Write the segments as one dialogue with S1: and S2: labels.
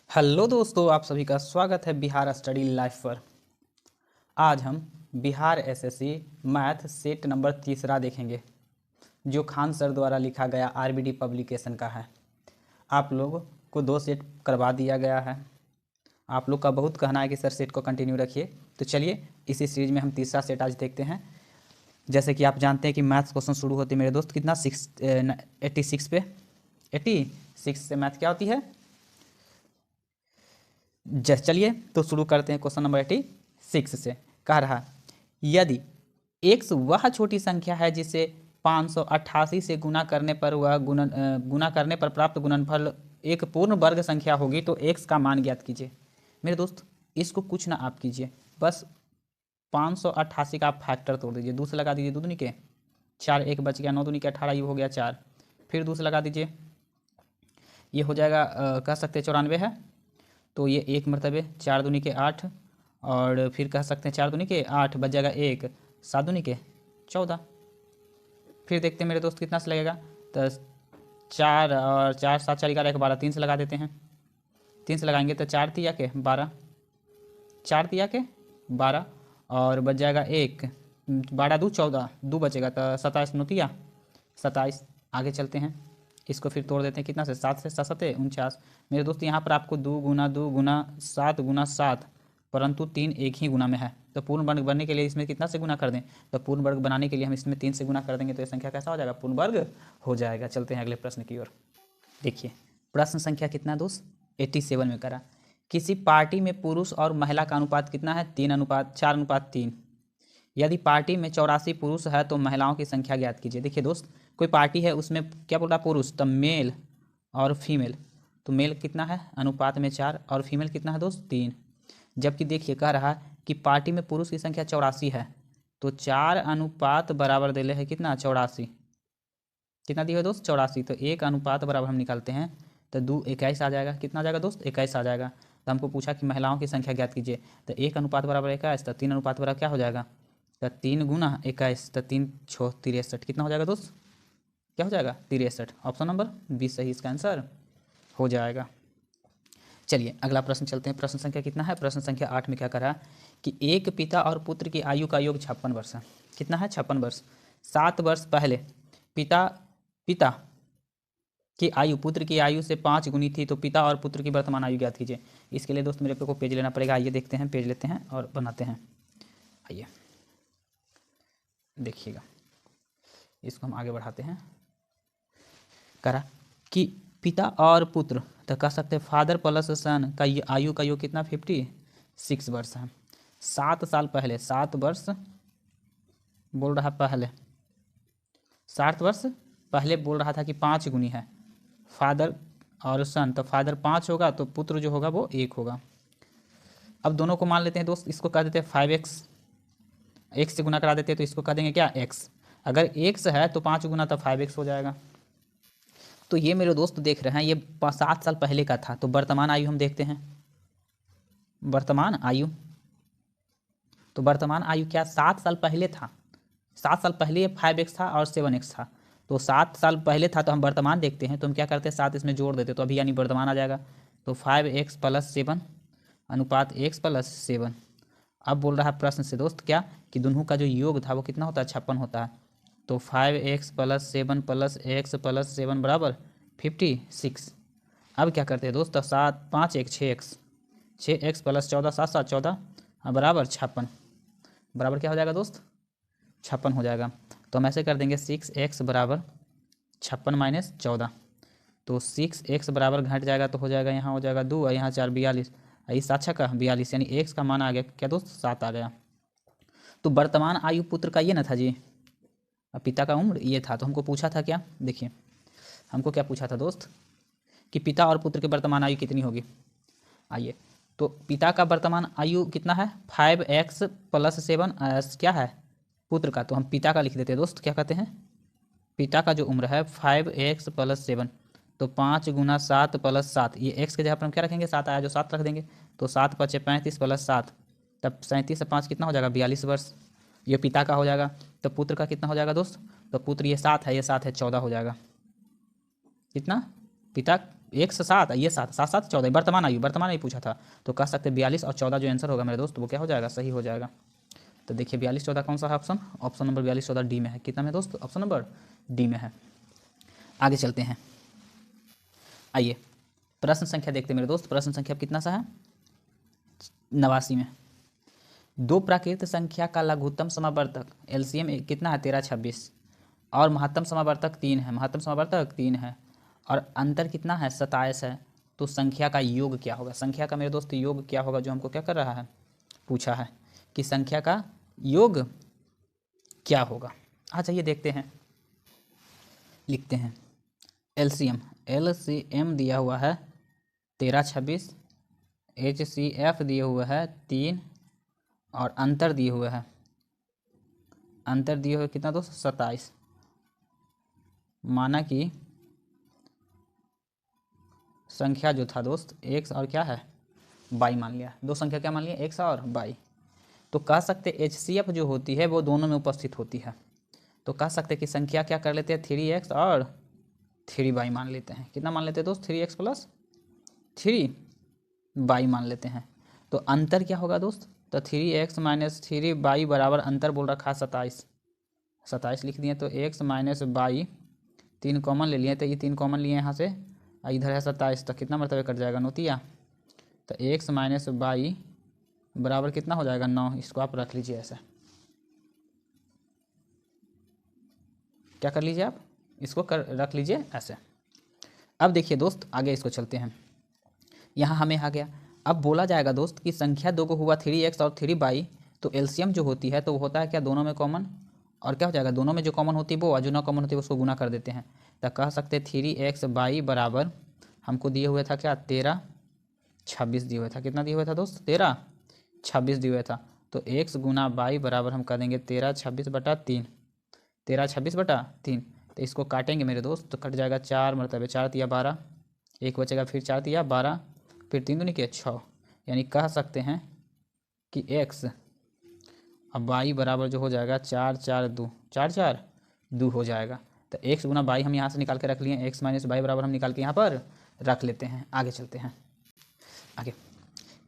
S1: Hello दोस्तों, आप सभी का स्वागत है बिहार स्टडी लाइफ पर। आज हम Bihar SSC math set number तीसरा देखेंगे, जो खान सर द्वारा लिखा गया आरबीडी पब्लिकेशन का है। आप लोग को 2 सेट करवा दिया गया है। आप लोग का बहुत कहना है कि सर सेट को कंटिन्यू रखिए, तो चलिए इसी सीरीज में हम तीसरा सेट आज देखते हैं। जैसे कि आप जानते हैं कि मैथ्स क्वेश्चन शुरू होते हैं मेरे दोस्त कितना 86 पे 86 से मैथ क्या होती है। चलिए तो शुरू करते हैं क्वेश्चन नंबर 86 से। कह रहा यदि x वह छोटी संख्या है जिसे 588 से गुना करने पर गुना करने पर प्राप्त गुणनफल एक पूर्ण वर्ग संख्या होगी तो x का मान ज्ञात कीजिए। मेरे दोस्त इसको कुछ ना आप कीजिए, बस 588 का आप फैक्टर तोड़ दीजिए। दूसरे लगा दीजिए, 2 दूनी के 4, 1 बच गया, 9 दूनी के 18, ये हो गया 4। फिर दूसरे लगा दीजिए, ये हो जाएगा कह सकते हैं 94 है, तो ये 1 मरतबे 4 दूनी के 8, और फिर कह सकते हैं 4 दूनी के 8 बच जाएगा 1, 7 दूनी के 14। फिर देखते हैं मेरे दोस्त कितना से लगेगा, तो 4 और 4 7 4 11 12, 3 से लगा देते हैं। 3 से लगाएंगे तो 4 तिया के 12, 4 तिया के 12, और बच जाएगा 1, 12 2 14, 2 बचेगा तो 27 9 27। आगे चलते हैं, इसको फिर तोड़ देते हैं कितना से, 7 से 7 7 49। मेरे दोस्त यहाँ पर आपको 2 गुना 2 गुना 7 गुना 7, परंतु 3 एक ही गुना में है, तो पूर्ण वर्ग बनने के लिए इसमें कितना से गुना कर दें, तो पूर्ण वर्ग बनाने के लिए हम इसमें 3 से गुना कर देंगे, तो ये संख्या कैसा हो जाएगा, पूर्ण वर्ग हो जाएगा। चलते हैं अगले प्रश्न की ओर। देखिए प्रश्न संख्या कितना दोस्त 87 में करा, किसी पार्टी में पुरुष और महिला का अनुपात कितना है, 4:3। यदि पार्टी में 84 पुरुष है तो महिलाओं की संख्या ज्ञात कीजिए। देखिए दोस्त, कोई पार्टी है, उसमें क्या बोल रहा पुरुष, तो मेल और फीमेल, तो मेल कितना है अनुपात में 4 और फीमेल कितना है दोस्त 3। जबकि देखिए कह रहा है कि पार्टी में पुरुष की संख्या 84 है, तो 4 अनुपात बराबर दे है कितना 84, कितना दी है दोस्त 84, तो 1 अनुपात बराबर हम निकालते हैं तो 2 21 आ जाएगा। कितना आ जाएगा दोस्त 21 आ जाएगा। तो हमको पूछा कि महिलाओं की संख्या ज्ञात कीजिए, तो 1 अनुपात बराबर 21, तो 3 अनुपात बराबर क्या हो जाएगा, तो 3 गुना 21, तो 3 6 63, कितना हो जाएगा दोस्त, क्या हो जाएगा 63। ऑप्शन नंबर 20 सही इसका आंसर हो जाएगा। चलिए अगला प्रश्न चलते हैं। प्रश्न संख्या कितना है, प्रश्न संख्या 8 में क्या करा कि एक पिता और पुत्र की आयु का योग 56 वर्ष है। कितना है 56 वर्ष। 7 वर्ष पहले पिता की आयु पुत्र की आयु से 5 गुनी थी, तो पिता और पुत्र की वर्तमान आयु ज्ञात कीजिए। इसके लिए दोस्त मेरे को पेज लेना पड़ेगा। आइए देखते हैं, पेज लेते हैं और बनाते हैं। आइए देखिएगा, इसको हम आगे बढ़ाते हैं। करा कि पिता और पुत्र, तो कह सकते हैं फादर प्लस सन का आयु का योग कितना 56 वर्ष है। 7 साल पहले, 7 वर्ष बोल रहा पहले, 7 वर्ष पहले बोल रहा था कि 5 गुनी है फादर और सन, तो फादर 5 होगा तो पुत्र जो होगा वो 1 होगा। अब दोनों को मान लेते हैं दोस्त, इसको कह देते हैं 5x, x से गुना करा देते हैं तो इसको कह देंगे क्या x। अगर x है तो 5 गुना तो 5x हो जाएगा। तो ये मेरे दोस्त देख रहे हैं, ये 7 साल पहले का था, तो वर्तमान आयु हम देखते हैं। वर्तमान आयु, तो वर्तमान आयु क्या 7 साल पहले था, 7 साल पहले 5x था और 7x था, तो 7 साल पहले था, तो हम वर्तमान देखते हैं, तो हम क्या करते हैं 7 इसमें जोड़ देते, तो अभी यानी वर्तमान आ जाएगा। तो 5x + 7 अनुपात x + 7। अब बोल रहा है प्रश्न से दोस्त क्या कि दोनों का जो योग था वो कितना होता है 56 होता है। तो 5x + 7 + x + 7 बराबर 56। अब क्या करते हैं दोस्त, 7 5 1 6x, 6x + 14 7 7 14 बराबर 56, बराबर क्या हो जाएगा दोस्त 56 हो जाएगा। तो हम ऐसे कर देंगे 6x बराबर 56 - 14, तो 6x बराबर घट जाएगा तो हो जाएगा, यहाँ हो जाएगा 2 और यहाँ 4 42, इस 7 का 42, यानी x का मान आ गया क्या दोस्त 7 आ गया। तो वर्तमान आयु पुत्र का ये ना था जी, पिता का उम्र ये था। तो हमको पूछा था क्या, देखिए हमको क्या पूछा था दोस्त कि पिता और पुत्र की वर्तमान आयु कितनी होगी। आइए, तो पिता का वर्तमान आयु कितना है 5x + 7 क्या है पुत्र का, तो हम पिता का लिख देते हैं दोस्त। क्या कहते हैं पिता का जो उम्र है 5x + 7, तो 5 गुना 7 + 7, ये x के जगह पर हम क्या रखेंगे 7 आया जो 7 रख देंगे, तो 7 × 5 = 35 + 7, तब 37 से 5 कितना हो जाएगा 42 वर्ष, ये पिता का हो जाएगा। तो पुत्र का कितना हो जाएगा दोस्त, तो पुत्र ये 7 है, ये 7 है 14 हो जाएगा। कितना पिता एक से 7, ये 7, 7 7 14, वर्तमान आयु पूछा था। तो कह सकते 42 और 14 जो आंसर होगा मेरे दोस्त वो क्या हो जाएगा, सही हो जाएगा। तो देखिए 42 14 कौन सा है ऑप्शन, ऑप्शन नंबर 42 14 डी में है। कितना में दोस्त, ऑप्शन नंबर डी में है। आगे चलते हैं, आइए प्रश्न संख्या देखते हैं मेरे दोस्त। प्रश्न संख्या कितना सा है, 89 में। दो प्राकृत संख्या का लघुत्तम समावर्तक एलसीएम कितना है, 13 26, और महत्तम समावर्तक 3 है, महत्तम समावर्तक 3 है, और अंतर कितना है, 27 है। तो संख्या का योग क्या होगा, संख्या का मेरे दोस्त योग क्या होगा, जो हमको क्या कर रहा है, पूछा है कि संख्या का योग क्या होगा। अच्छा ये देखते हैं, लिखते हैं एलसीएम, एलसीएम दिया हुआ है 13 26, एचसीएफ दिए हुए है 3, और अंतर दिए हुए है, अंतर दिए हुए कितना दोस्त, 27। माना कि संख्या जो था दोस्त एक्स और क्या है, बाई मान लिया, दो संख्या क्या मान लिया, एक्स और बाई। तो कह सकते एचसीएफ जो होती है वो दोनों में उपस्थित होती है। तो कह सकते कि संख्या क्या कर लेते हैं, 3x और 3y मान लेते हैं। कितना मान लेते हैं दोस्त, 3x प्लस 3y मान लेते हैं। तो अंतर क्या होगा दोस्त, तो 3x माइनस 3y बराबर अंतर बोल रखा 27, 27 लिख दिए। तो x माइनस बाई 3 कॉमन ले लिए, तो ये 3 कॉमन लिए यहाँ से, इधर है 27, तो कितना मरतबे कट जाएगा, नोतिया। तो x माइनस बाई बराबर कितना हो जाएगा, 9। इसको आप रख लीजिए ऐसे, क्या कर लीजिए आप, इसको रख लीजिए ऐसे। अब देखिए दोस्त आगे इसको चलते हैं, यहाँ हमें आ गया। अब बोला जाएगा दोस्त कि संख्या दो को हुआ 3x और 3y, तो एलसीएम जो होती है तो वो होता है क्या, दोनों में कॉमन, और क्या हो जाएगा, दोनों में जो कॉमन होती है वो, और जो ना कॉमन होती है उसको गुना कर देते हैं। तो कह सकते हैं 3x बाई बराबर हमको दिए हुए था क्या, 13 26 दिए हुए था। कितना दिए हुए था दोस्त, 13 26 दिए हुए था। तो x गुना बाई बराबर हम कर देंगे 13 26 बटा 3, 13 26 बटा 3। तो इसको काटेंगे मेरे दोस्त, तो कट जाएगा 4 मरतबे, 4 तिया 12, एक बचेगा, फिर 4 तिया 12, फिर 3 दूनी के 6। यानी कह सकते हैं कि x अब बाई बराबर जो हो जाएगा 4 4 2, 4 4 2 हो जाएगा। तो x गुना बाई हम यहाँ से निकाल के रख लिए, x माइनस बाई बराबर हम निकाल के यहाँ पर रख लेते हैं। आगे चलते हैं, आगे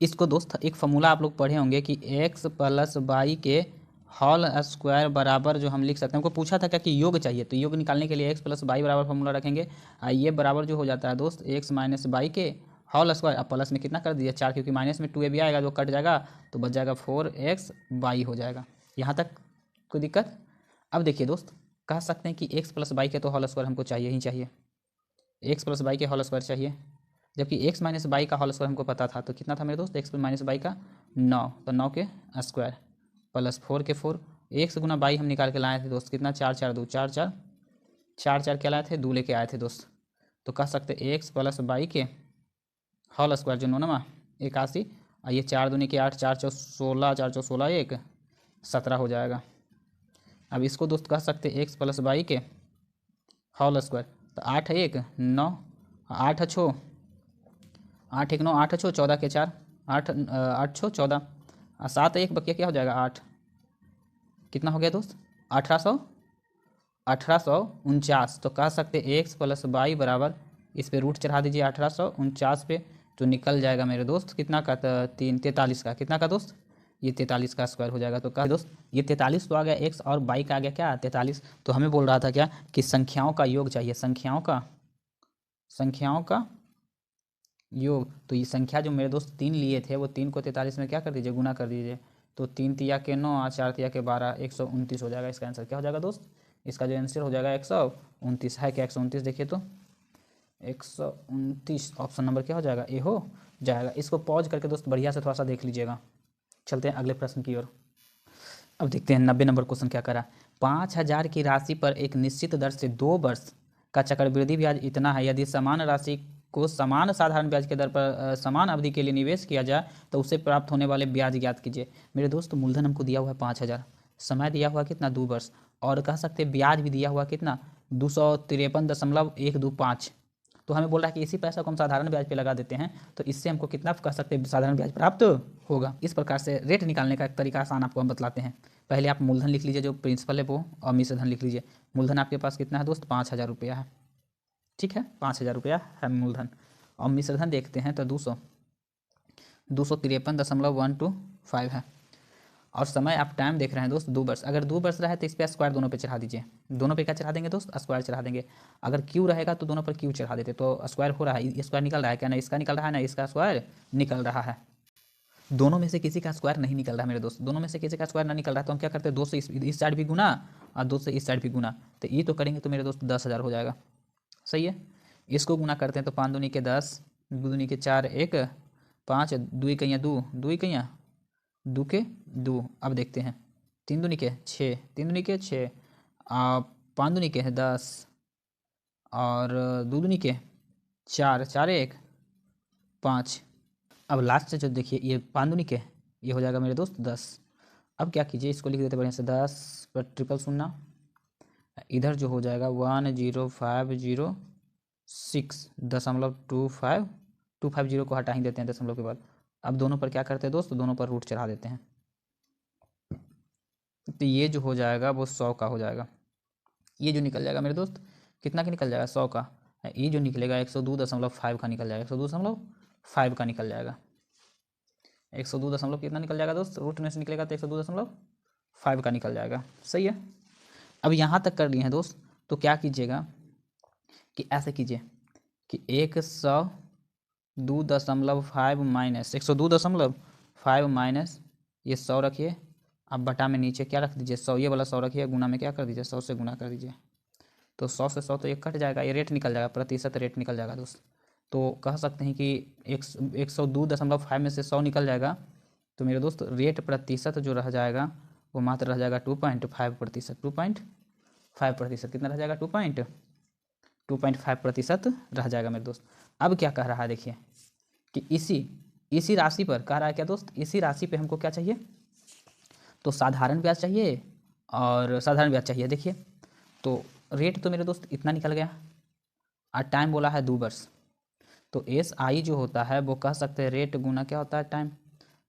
S1: इसको दोस्त एक फॉर्मूला आप लोग पढ़े होंगे कि x प्लस बाई के होल स्क्वायर बराबर जो हम लिख सकते हैं। हमको पूछा था क्या कि योग चाहिए, तो योग निकालने के लिए x प्लस बाई बराबर फॉर्मूला रखेंगे। ये बराबर जो हो जाता है दोस्त x माइनस बाई के होल स्क्वायर, अब प्लस में कितना कर दीजिए 4, क्योंकि माइनस में 2ab आएगा जो कट जाएगा, तो बच जाएगा 4x बाई हो जाएगा। यहाँ तक कोई दिक्कत। अब देखिए दोस्त कह सकते हैं कि x प्लस बाई के तो होल स्क्वायर हमको चाहिए ही चाहिए, x प्लस बाई के होल स्क्वायर चाहिए, जबकि x माइनस बाई का होल स्क्वायर हमको पता था। तो कितना था मेरे दोस्त, x माइनस बाई का 9, तो 9 के स्क्वायर प्लस 4 के 4, x गुना बाई हम निकाल के लाए थे दोस्त, कितना 4 4 2, 4 4 4 4 क्या लाए थे, 2 लेके आए थे दोस्त। तो कह सकते x प्लस बाई के होल स्क्वायर जो 9 81, और ये 4 दूनी के 8, 4 4 16, 4 4 16 1 17 हो जाएगा। अब इसको दोस्त कह सकते x प्लस बाई के होल स्क्वायर, तो 8 1 9, 8 6 8 1 9, 8 6 14 के 4, 8 8 6 14, 7 1 बकिया क्या हो जाएगा 8, कितना हो गया दोस्त 1849। तो कह सकते x प्लस बाई बराबर, इस पे रूट चढ़ा दीजिए 1849 पे, तो निकल जाएगा मेरे दोस्त कितना का, 43 का, कितना का दोस्त, ये 43 का स्क्वायर हो जाएगा। तो कहा दोस्त ये 43 तो आ गया x, और बाई का आ गया क्या 43। तो हमें बोल रहा था क्या कि संख्याओं का योग चाहिए, संख्याओं का योग। तो ये संख्या जो मेरे दोस्त 3 लिए थे वो 3 को 43 में क्या कर दीजिए, गुना कर दीजिए। तो 3 तिया के 9, 4 तिया के 12, 129 हो जाएगा। इसका आंसर क्या हो जाएगा दोस्त, इसका जो आंसर हो जाएगा 129 है क्या, 129 देखिए तो 129 ऑप्शन नंबर क्या हो जाएगा, ए हो जाएगा। इसको पॉज करके दोस्त बढ़िया से थोड़ा सा देख लीजिएगा। चलते हैं अगले प्रश्न की ओर। अब देखते हैं 90 नंबर क्वेश्चन क्या करा। 5000 की राशि पर एक निश्चित दर से 2 वर्ष का चक्रवृद्धि ब्याज इतना है, यदि समान राशि को समान साधारण ब्याज के दर पर समान अवधि के लिए निवेश किया जाए तो उसे प्राप्त होने वाले ब्याज ज्ञात कीजिए। मेरे दोस्त मूलधन हमको दिया हुआ है 5000, समय दिया हुआ कितना 2 वर्ष, और कह सकते हैं ब्याज भी दिया हुआ कितना 253.125। तो हमें बोल रहा है कि इसी पैसा को हम साधारण ब्याज पे लगा देते हैं, तो इससे हमको कितना कह सकते हैं साधारण ब्याज प्राप्त होगा। इस प्रकार से रेट निकालने का एक तरीका आसान आपको हम बतलाते हैं। पहले आप मूलधन लिख लीजिए जो प्रिंसिपल है वो, और मिश्रधन लिख लीजिए। मूलधन आपके पास कितना है दोस्त 5000 रुपया है, ठीक है 5000 रुपया है मूलधन। और मिश्रधन देखते हैं तो 253.125 है। और समय आप टाइम देख रहे हैं दोस्त 2 वर्ष। अगर 2 वर्ष रहा है तो इस पर स्क्वायर दोनों पे चढ़ा दीजिए। दोनों पे क्या चढ़ा देंगे दोस्त? स्क्वायर चढ़ा देंगे। अगर क्यू रहेगा तो दोनों पर क्यू चढ़ा देते, तो स्क्वायर हो रहा है, स्क्वायर निकल रहा है क्या? ना इसका निकल रहा है ना इसका स्क्वायर निकल रहा है। दोनों में से किसी का स्क्वायर नहीं निकल रहा है मेरे दोस्त, दोनों में से किसी का स्क्वायर ना निकल रहा है तो हम क्या करते हैं, 2 से इस साइड भी गुना और 2 से इस साइड भी गुना, तो ये तो करेंगे तो मेरे दोस्त 10,000 हो जाएगा। सही है। इसको गुना करते हैं तो 5 दूनी के 10, 2 दूनी के 4, 1 5, 2 इकैयाँ 2, 2 इकैयाँ 2 के 2। अब देखते हैं 3 दूनी के 6, 3 दूनी के 6, 5 दूनी के 10 और 2 दूनी के 4, 4 1 5। अब लास्ट से जो देखिए ये 5 दूनी के ये हो जाएगा मेरे दोस्त 10। अब क्या कीजिए, इसको लिख देते बढ़िया से 10 पर ट्रिपल शून्य, इधर जो हो जाएगा 10506.25, 250 को हटा ही देते हैं दशमलव के बाद। अब दोनों पर क्या करते हैं दोस्त, दोनों पर रूट चढ़ा देते हैं, तो ये जो हो जाएगा वो 100 का हो जाएगा। ये जो निकल जाएगा मेरे दोस्त कितना का निकल जाएगा, 100 का। ये जो निकलेगा 102.5 का निकल जाएगा, 102.5 का निकल जाएगा। 102 दशमलव कितना निकल जाएगा दोस्त, रूट में से निकलेगा तो 102.5 का निकल जाएगा। सही है। अब यहाँ तक कर लिए हैं दोस्त, तो क्या कीजिएगा कि ऐसे कीजिए कि 102.5 माइनस 102.5 माइनस ये 100 रखिए। अब बटा में नीचे क्या रख दीजिए, 100, ये वाला 100 रखिए, गुना में क्या कर दीजिए, 100 से गुना कर दीजिए। तो 100 से 100 तो ये कट जाएगा, ये रेट निकल जाएगा, प्रतिशत रेट निकल जाएगा दोस्त। तो कह सकते हैं कि 102.5 में से 100 निकल जाएगा, तो मेरे दोस्त रेट प्रतिशत जो रह जाएगा वो मात्र रह जाएगा 2.5%। 2.5% कितना रह जाएगा, 2.5% रह जाएगा मेरे दोस्त। अब क्या कह रहा है देखिए कि इसी राशि पर कह रहा है क्या दोस्त, इसी राशि पे हमको क्या चाहिए, तो साधारण ब्याज चाहिए और साधारण ब्याज चाहिए। देखिए तो रेट तो मेरे दोस्त इतना निकल गया और टाइम बोला है 2 वर्ष, तो एस आई जो होता है वो कह सकते हैं रेट गुना क्या होता है टाइम,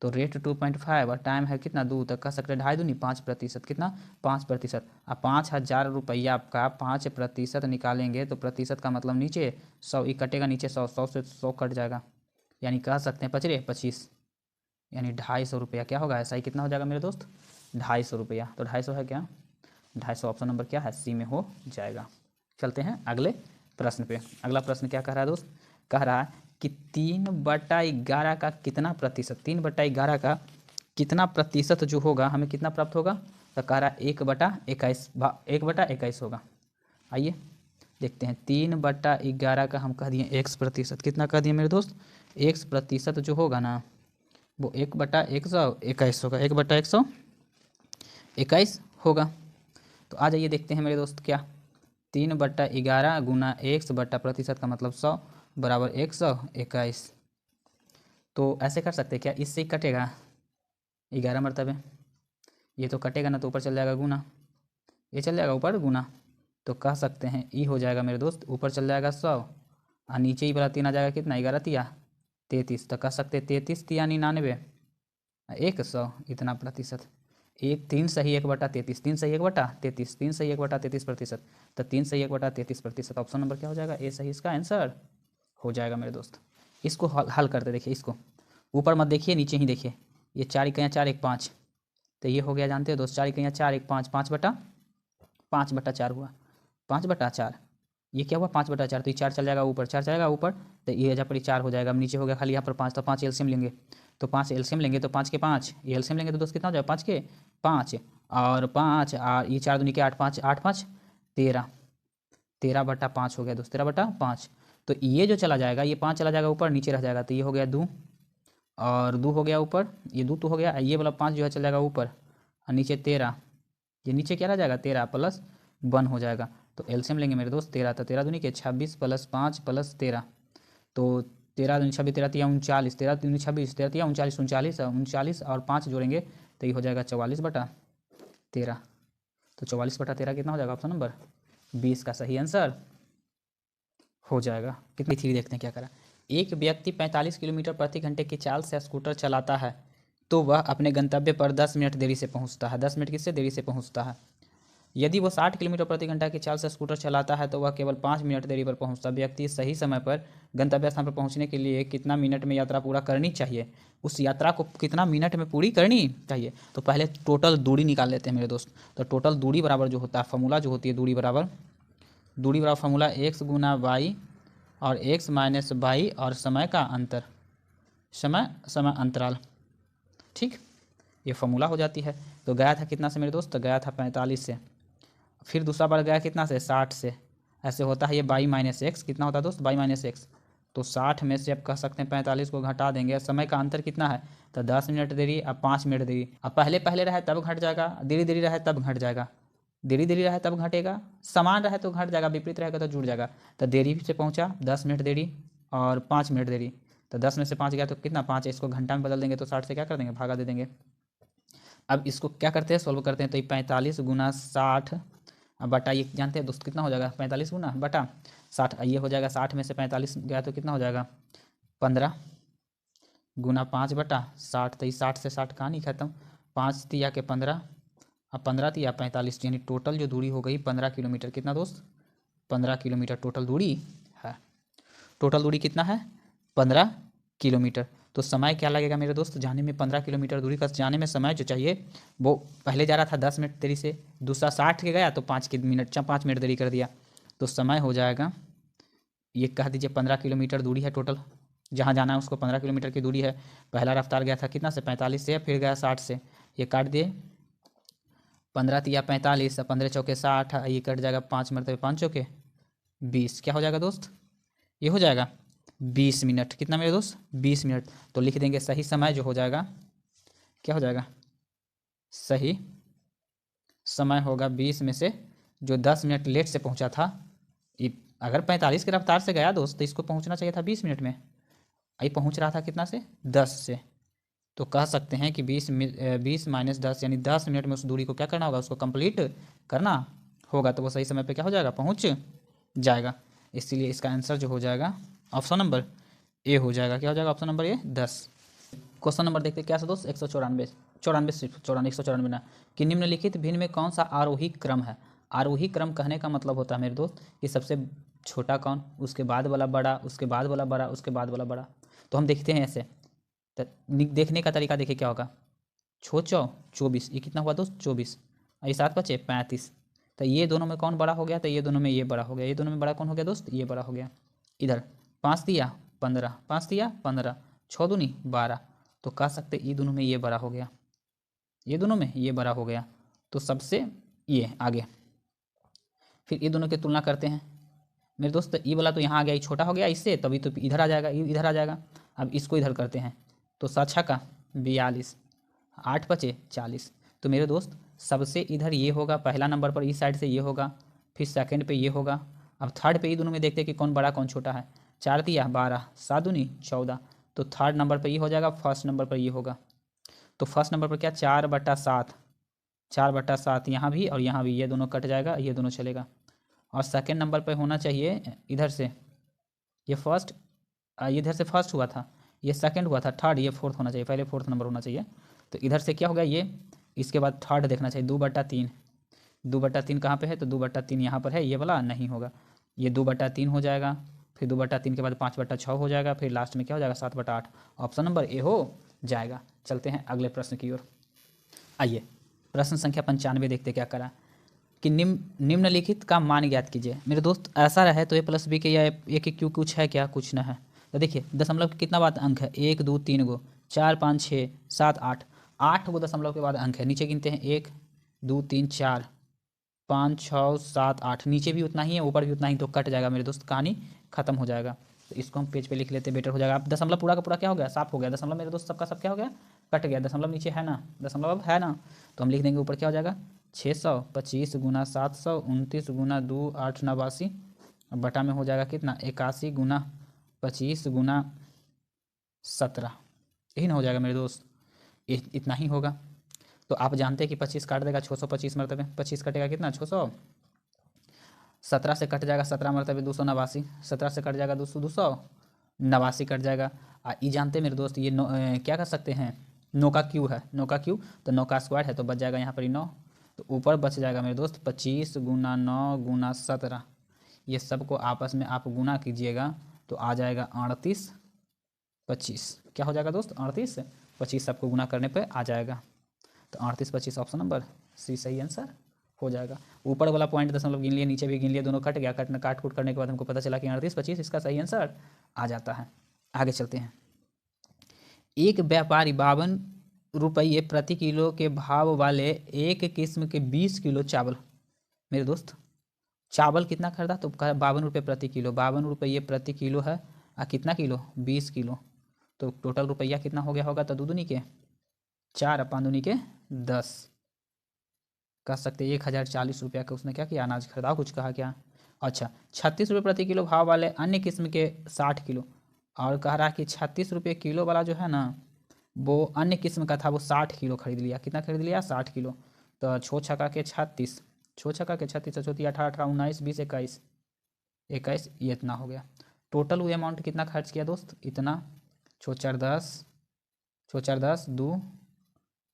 S1: तो रेट 2.5 और टाइम है कितना 2, तक कह सकते हैं 2.5 दूनी 5%, कितना 5%। अब 5,000 रुपया का 5% निकालेंगे तो प्रतिशत का मतलब नीचे 100, ये कटेगा नीचे 100, 100 से 100 कट जाएगा, यानी कह सकते हैं 25, यानी 250 रुपया क्या होगा, ऐसा ही कितना हो जाएगा मेरे दोस्त 250 रुपया। तो 250 है क्या, 250 ऑप्शन नंबर क्या है, सी में हो जाएगा। चलते हैं अगले प्रश्न पे। अगला प्रश्न क्या कह रहा है दोस्त, कह रहा है कि 3/11 का कितना प्रतिशत, 3/11 का कितना प्रतिशत जो होगा हमें कितना प्राप्त होगा, तो कह रहा है 1/21 होगा। आइए देखते हैं 3/11 का हम कह दिए x%, कितना कह दिए मेरे दोस्त, x% जो होगा ना वो 1/121 होगा, 1/121 होगा। तो आ जाइए देखते हैं मेरे दोस्त क्या, 3/11 गुना x बटा प्रतिशत का मतलब 100 बराबर 121। तो ऐसे कर सकते हैं क्या, इससे ही कटेगा 11 मरतबे, ये तो कटेगा ना तो ऊपर चल जाएगा गुना, ये चल जाएगा ऊपर गुना, तो कह सकते हैं ई हो जाएगा मेरे दोस्त, ऊपर चल जाएगा 100 और नीचे ही वाला 3 आ जाएगा कितना, 11 तिया 33, तो कह सकते हैं 33 तिया 99 100 इतना प्रतिशत, 3 सही 1/33, 3 सही 1/33, 3 सही 1/33%, तो 3 सही 1/33%। ऑप्शन नंबर क्या हो जाएगा, ए सही इसका आंसर हो जाएगा मेरे दोस्त। इसको हल करते देखिए, इसको ऊपर मत देखिए नीचे ही देखिए, ये 4 इकाइयाँ 4 1 5, तो ये हो गया जानते हो दोस्त 4 इकाइयाँ 4 1 5, 5/4 हुआ, 5/4 ये क्या हुआ 5/4, तो ये 4 चल जाएगा ऊपर, 4 चलेगा ऊपर तो ये जहाँ पर 4 हो जाएगा, अब नीचे हो गया खाली यहाँ पर 5, तो 5 एलसीएम लेंगे, तो 5 एलसीएम लेंगे तो 5 के 5 ये एलसीएम लेंगे तो दोस्त कितना हो जाएगा 5 के 5 और 5 और ये 4 दूनी के 8 5 8 5 13, 13/5 हो गया दोस्त, 13/5। तो ये जो चला जाएगा ये 5 चला जाएगा ऊपर, नीचे रह जाएगा, तो ये हो गया 2 और 2 हो गया ऊपर, ये 2 तो हो गया, ये वाला 5 जो है चल जाएगा ऊपर और नीचे 13, ये नीचे क्या रह जाएगा 13 प्लस 1 हो जाएगा, तो एलसीएम लेंगे मेरे दोस्त 13, तो 13 दूनी के 26 प्लस 5 प्लस 13, तो 13 दूनी 26, 13 तिया 39, 13 दूनी 26, 13 तिया 39, 39 और 5 जोड़ेंगे तो ये हो जाएगा 44/13, तो 44/13 कितना हो जाएगा, ऑप्शन नंबर 20 का सही आंसर हो जाएगा। कितनी थी देखते हैं क्या करा, एक व्यक्ति 45 किलोमीटर प्रति घंटे की चाल से स्कूटर चलाता है तो वह अपने गंतव्य पर 10 मिनट देरी से पहुंचता है, 10 मिनट किससे देरी से पहुंचता है। यदि वो 60 किलोमीटर प्रति घंटा की चाल से स्कूटर चलाता है तो वह केवल 5 मिनट देरी पर पहुंचता व्यक्ति सही समय पर गंतव्य स्थान पर पहुंचने के लिए कितना मिनट में यात्रा पूरा करनी चाहिए, उस यात्रा को कितना मिनट में पूरी करनी चाहिए। तो पहले टोटल दूरी निकाल लेते हैं मेरे दोस्त। तो टोटल दूरी बराबर जो होता है, फॉर्मूला जो होती है दूरी बराबर फॉर्मूला एक्स गुना वाई और एक्स माइनस वाई और समय का अंतर, समय अंतराल, ठीक, ये फॉर्मूला हो जाती है। तो गया था कितना से मेरे दोस्त, तो गया था 45 से, फिर दूसरा बार गया कितना से 60 से, ऐसे होता है ये बाई माइनस एक्स, कितना होता है दोस्त बाई माइनस एक्स। तो 60 में से अब कह सकते हैं 45 को घटा देंगे, समय का अंतर कितना है, तो 10 मिनट देरी, अब 5 मिनट देरी। अब पहले पहले रहे तब घट जाएगा, देरी देरी रहे तब घट जाएगा, देरी देरी रहे तब घटेगा, समान रहे तो घट जाएगा, विपरीत रहेगा तो जुड़ जाएगा। तो देरी से पहुंचा 10 मिनट देरी और 5 मिनट देरी, तो 10 में से 5 गया तो कितना 5 है, इसको घंटा में बदल देंगे तो 60 से क्या कर देंगे भागा दे देंगे। अब इसको क्या करते हैं सॉल्व करते हैं, तो ये 45 गुना 60 बटा ये जानते हैं दोस्त कितना हो जाएगा 45 गुना बटा 60, ये हो जाएगा 60 में से 45 गया तो कितना हो जाएगा 15 गुना 5 बटा 60, तो ये 60 से 60 कहानी खत्म, 5 तिया के 15, अब 15 तिया 45, यानी टोटल जो दूरी हो गई 15 किलोमीटर, कितना दोस्त 15 किलोमीटर टोटल दूरी है। टोटल दूरी कितना है 15 किलोमीटर। तो समय क्या लगेगा मेरे दोस्त, जाने में 15 किलोमीटर दूरी का जाने में समय जो चाहिए वो पहले जा रहा था 10 मिनट देरी से, दूसरा 60 के गया तो 5 मिनट देरी कर दिया, तो समय हो जाएगा ये कह दीजिए 15 किलोमीटर दूरी है टोटल, जहाँ जाना है उसको 15 किलोमीटर की दूरी है। पहला रफ्तार गया था कितना से 45 से, फिर गया 60 से, ये काट दिए 15 तिया 45, 15 चौके 60, ये कट जाएगा 5 मरतबे 5 चौके 20, क्या हो जाएगा दोस्त ये हो जाएगा 20 मिनट, कितना मेरे दोस्त 20 मिनट। तो लिख देंगे सही समय जो हो जाएगा क्या हो जाएगा, सही समय होगा 20 में से जो 10 मिनट लेट से पहुंचा था, ये अगर 45 की रफ्तार से गया दोस्त तो इसको पहुंचना चाहिए था 20 मिनट में, ये पहुंच रहा था कितना से 10 से, तो कह सकते हैं कि 20 माइनस 10 यानी 10 मिनट में उस दूरी को क्या करना होगा, उसको कंप्लीट करना होगा, तो वो सही समय पे क्या हो जाएगा पहुंच जाएगा। इसीलिए इसका आंसर जो हो जाएगा ऑप्शन नंबर ए हो जाएगा, क्या हो जाएगा option number A 10। Question number देखते क्या है दोस्त 194 ना, कि निम्नलिखित भिन्न में कौन सा आरोही क्रम है। आरोही क्रम कहने का मतलब होता है मेरे दोस्त कि सबसे छोटा कौन, उसके बाद वाला बड़ा, उसके बाद वाला बड़ा, उसके बाद वाला बड़ा। तो हम देखते हैं ऐसे, तो देखने का तरीका देखिए क्या होगा, 24, ये कितना हुआ दोस्त 24, ये 7 बचे 35, तो ये दोनों में कौन बड़ा हो गया, तो ये दोनों में ये बड़ा हो गया, ये दोनों में बड़ा कौन हो गया दोस्त ये बड़ा हो गया। इधर 5 दिया 15, 5 दिया 15, 6 दूनी 12, तो कह सकते ये दोनों में ये बड़ा हो गया, ये दोनों में ये बड़ा हो गया, तो सबसे ये आगे। फिर ये दोनों की तुलना करते हैं मेरे दोस्त, ये वाला तो यहाँ आ गया, ये छोटा हो गया इससे, तभी तो इधर आ जाएगा, इधर आ जाएगा। अब इसको इधर करते हैं तो 7 का 42, 8 बचे 40, तो मेरे दोस्त सबसे इधर ये होगा पहला नंबर पर, इस साइड से ये होगा, फिर सेकंड पे ये होगा, अब थर्ड पे ये दोनों में देखते हैं कि कौन बड़ा कौन छोटा है। 4 दिया 12, 7 दूनी 14, तो थर्ड नंबर पर ये हो जाएगा, फर्स्ट नंबर पर ये होगा। तो फर्स्ट नंबर पर क्या 4/7, 4/7 यहाँ भी और यहाँ भी, ये दोनों कट जाएगा, ये दोनों चलेगा। और सेकेंड नंबर पर होना चाहिए इधर से, ये फर्स्ट, ये इधर से फर्स्ट हुआ था, ये सेकंड हुआ था, थर्ड, ये फोर्थ होना चाहिए, पहले फोर्थ नंबर होना चाहिए। तो इधर से क्या हो गया ये, इसके बाद थर्ड देखना चाहिए 2/3, 2/3 कहाँ पे है, तो 2/3 यहाँ पर है, ये वाला नहीं होगा, ये 2/3 हो जाएगा, फिर 2/3 के बाद 5/6 हो जाएगा, फिर लास्ट में क्या हो जाएगा 7/8, ऑप्शन नंबर ए हो जाएगा। चलते हैं अगले प्रश्न की ओर। आइए प्रश्न संख्या 95 देखते क्या करा, कि निम्नलिखित का मान ज्ञात कीजिए। मेरे दोस्त ऐसा रहे तो a+b के या a के क्यू कुछ है क्या, कुछ ना है। तो देखिए दशमलव के कितना बाद अंक है, 1 2 3 गो, 4 5 6 7 8, 8 गो दशमलव के बाद अंक है। नीचे गिनते हैं 1 2 3 4 5 6 7 8, नीचे भी उतना ही है ऊपर भी उतना ही, तो कट जाएगा मेरे दोस्त, कहानी खत्म हो जाएगा। तो इसको हम पेज पे लिख लेते बेटर हो जाएगा। अब दशमलव पूरा का पूरा क्या हो गया, साफ हो गया, दशमलव मेरे दोस्त सबका सब क्या हो गया, कट गया, दशमलव नीचे है ना, दशमलव अब है ना, तो हम लिख देंगे ऊपर क्या हो जाएगा 625 गुना 729 गुना 2 8 89, बटा में हो जाएगा कितना 81 गुना 25 गुना 17, यही ना हो जाएगा मेरे दोस्त, इतना ही होगा। तो आप जानते हैं कि 25 काट देगा 625 मरतबे, 25 कटेगा कितना 600, 17 से कट जाएगा 17 मरतबे 289, 17 से कट जाएगा 289 कट जाएगा। ये जानते हैं मेरे दोस्त ये क्या कर सकते हैं, 9 का क्यू है, 9 का क्यू, तो 9 का स्क्वायर है, तो बच जाएगा यहाँ पर 9, तो ऊपर बच जाएगा मेरे दोस्त 25 गुना 9 गुना 17, ये सबको आपस में आप गुना कीजिएगा तो आ जाएगा 38 25। क्या हो जाएगा दोस्त? 38 25 सबको गुना करने पे आ जाएगा। तो 38 25 ऑप्शन नंबर सी सही आंसर हो जाएगा। ऊपर वाला पॉइंट दशमलव गिन लिए, नीचे भी गिन लिए, दोनों कट गया। काट कूट करने के बाद हमको पता चला कि 38 25 इसका सही आंसर आ जाता है। आगे चलते हैं। एक व्यापारी 52 रुपये प्रति किलो के भाव वाले एक किस्म के 20 किलो चावल, मेरे दोस्त चावल कितना खरीदा? तो कहा 52 रुपये प्रति किलो, 52 रुपये प्रति किलो है। कितना किलो? 20 किलो। तो टोटल रुपया कितना हो गया होगा? तो दो दूनी के 4 और 5 दूनी के 10, कह सकते 1040 रुपया का उसने क्या किया? अनाज खरीदा। कुछ कहा क्या? अच्छा 36 रुपये प्रति किलो भाव वाले अन्य किस्म के 60 किलो, और कह रहा है कि 36 रुपये किलो वाला जो है ना वो अन्य किस्म का था, वो 60 किलो खरीद लिया। कितना खरीद लिया? 60 किलो। तो छो छक्का के 36, छो छक्का के 36, चौथी 18 18 19 20 21 21, ये इतना हो गया। टोटल हुए अमाउंट कितना खर्च किया दोस्त? इतना। छो चार 10, छो चार 10 2,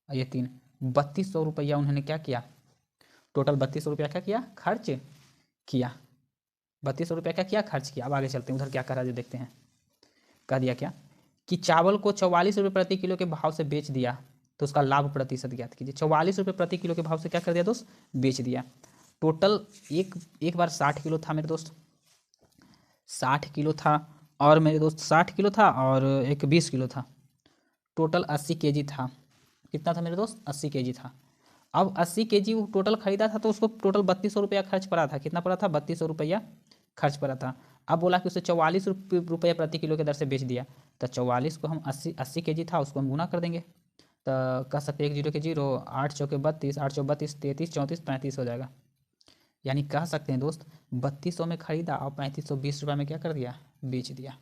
S1: ये 3, 3200 रुपया उन्होंने क्या किया? टोटल 3200 रुपया क्या किया? खर्च किया। 3200 रुपया क्या किया? खर्च किया। अब आगे चलते हैं, उधर क्या कर रहा है जो देखते हैं। कह दिया क्या कि चावल को 44 रुपये प्रति किलो के भाव से बेच दिया, तो उसका लाभ प्रतिशत ज्ञात कीजिए। 44 रुपये प्रति किलो के भाव से क्या कर दिया दोस्त? बेच दिया। टोटल एक बार 60 किलो था मेरे दोस्त, 60 किलो था, और मेरे दोस्त 60 किलो था और एक 20 किलो था, टोटल 80 केजी था। कितना था मेरे दोस्त? 80 केजी था। अब 80 केजी वो टोटल खरीदा था, तो उसको टोटल 3200 रुपया खर्च पड़ा था। कितना पड़ा था? 3200 रुपया खर्च पड़ा था। अब बोला कि उसे 44 रुपये प्रति किलो के दर से बेच दिया, तो 44 को हम 80 केजी था उसको हम गुना कर देंगे, तो कह सकते हैं 1 0 के 0, 8 चौके 32, 8 चौ 32, 33 34 35 हो जाएगा। यानी कह सकते हैं दोस्त 3200 में खरीदा और 3520 रुपये में क्या कर दिया? बेच दिया।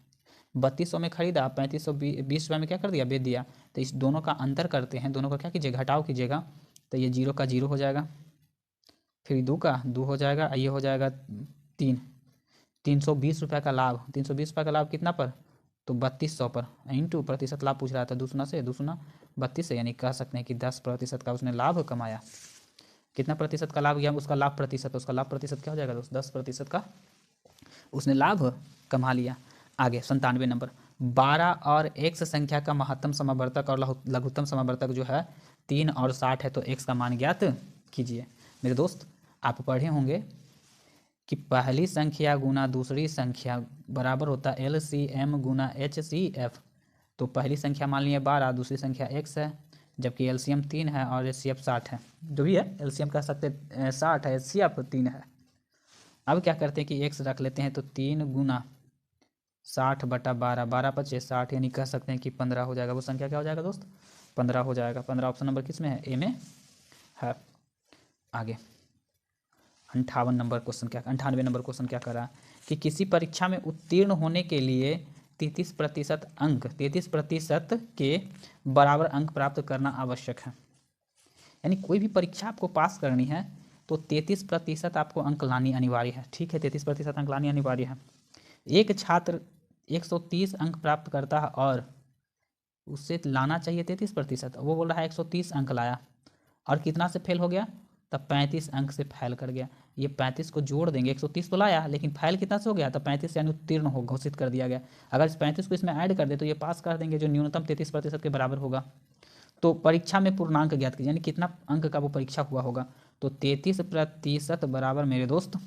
S1: 3200 में खरीदा, 3520 रुपये में क्या कर दिया? बेच दिया। तो इस दोनों का अंतर करते हैं, दोनों का क्या कीजिए? घटाव कीजिएगा। तो ये 0 का 0 हो जाएगा, फिर 2 का 2 हो जाएगा, ये हो जाएगा 3, 320 रुपये का लाभ। 320 रुपये का लाभ कितना पर? तो 3200 पर, इंटू प्रतिशत लाभ पूछ रहा था, 2 से 2 32 से, यानी कह सकते हैं कि 10% का उसने लाभ कमाया। कितना प्रतिशत का लाभ गया? उसका लाभ प्रतिशत, उसका लाभ प्रतिशत क्या हो जाएगा दोस्त? 10% का उसने लाभ कमा लिया। आगे 97 नंबर, 12 और x संख्या का महत्तम समावर्तक और लघुत्तम समावर्तक जो है 3 और 60 है, तो x का मान ज्ञात कीजिए। मेरे दोस्त आप पढ़े होंगे कि पहली संख्या गुना दूसरी संख्या बराबर होता है LCM गुना HCF। तो पहली संख्या मान लिया 12, दूसरी संख्या x है, जबकि LCM 3 है और HCF 60 है। जो भी है LCM कह सकते 60 है, HCF 3 है। अब क्या करते हैं कि x रख लेते हैं, तो 3 गुना 60 बटा 12, 12 पचे 60, यानी कह सकते हैं कि 15 हो जाएगा। वो संख्या क्या हो जाएगा दोस्त? 15 हो जाएगा। 15 ऑप्शन नंबर किस में है? ए में है। आगे 58 नंबर क्वेश्चन क्या, 98 नंबर क्वेश्चन क्या कर रहा है कि किसी परीक्षा में उत्तीर्ण होने के लिए 33% अंक, 33% के बराबर अंक प्राप्त करना आवश्यक है। यानी कोई भी परीक्षा आपको पास करनी है तो 33% आपको अंक लानी अनिवार्य है। ठीक है, 33% अंक लानी अनिवार्य है। एक छात्र 130 अंक प्राप्त करता है और उससे लाना चाहिए 33%, वो बोल रहा है 130 अंक लाया और कितना से फेल हो गया? तब 35 अंक से फेल कर गया। ये 35 को जोड़ देंगे, 130 तो लाया लेकिन फेल कितना से हो गया? तब 35 यानी उत्तीर्ण हो घोषित कर दिया गया। अगर इस 35 को इसमें ऐड कर दे तो ये पास कर देंगे, जो न्यूनतम 33% के बराबर होगा। तो परीक्षा में पूर्णांक ज्ञात कीजिए, यानी कितना अंक का वो परीक्षा हुआ होगा। तो 33% बराबर मेरे दोस्त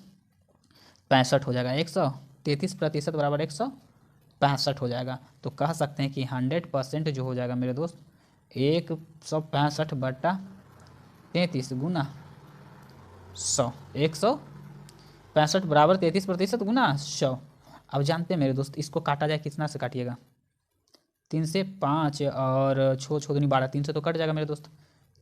S1: 65 हो जाएगा। 133% बराबर 165 हो जाएगा। तो कह सकते हैं कि 100% जो हो जाएगा मेरे दोस्त 165 बटा 33 गुना 100, 165 बराबर 33% गुना 100। अब जानते हैं मेरे दोस्त इसको काटा जाए, कितना से काटिएगा? 3 से 5 और छो छो दूनी 12, 3 से तो कट जाएगा मेरे दोस्त,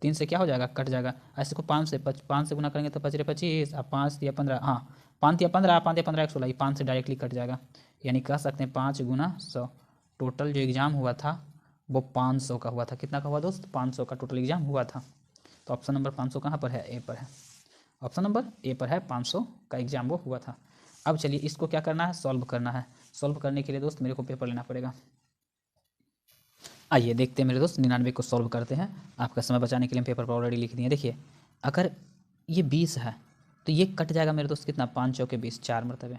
S1: 3 से क्या हो जाएगा? कट जाएगा। ऐसे को 5 से गुना करेंगे तो 5 25 और 5 या 15, हाँ 5 या 15, 5 या 15 116, ये 5 से डायरेक्टली कट जाएगा। यानी कह सकते हैं 5 गुना 100। टोटल जो एग्ज़ाम हुआ था वो 500 का हुआ था। कितना का हुआ दोस्त? 500 का टोटल एग्ज़ाम हुआ था। तो ऑप्शन नंबर 500 कहाँ पर है? ए पर है। ऑप्शन नंबर ए पर है, 500 का एग्ज़ाम वो हुआ था। अब चलिए इसको क्या करना है? सॉल्व करना है। सॉल्व करने के लिए दोस्त मेरे को पेपर लेना पड़ेगा। आइए देखते हैं मेरे दोस्त 99 को सॉल्व करते हैं। आपका समय बचाने के लिए पेपर पर ऑलरेडी लिख दिए। देखिए अगर ये 20 है, तो ये कट जाएगा मेरे दोस्त कितना, 5 चौके 20, 4 मरतबे।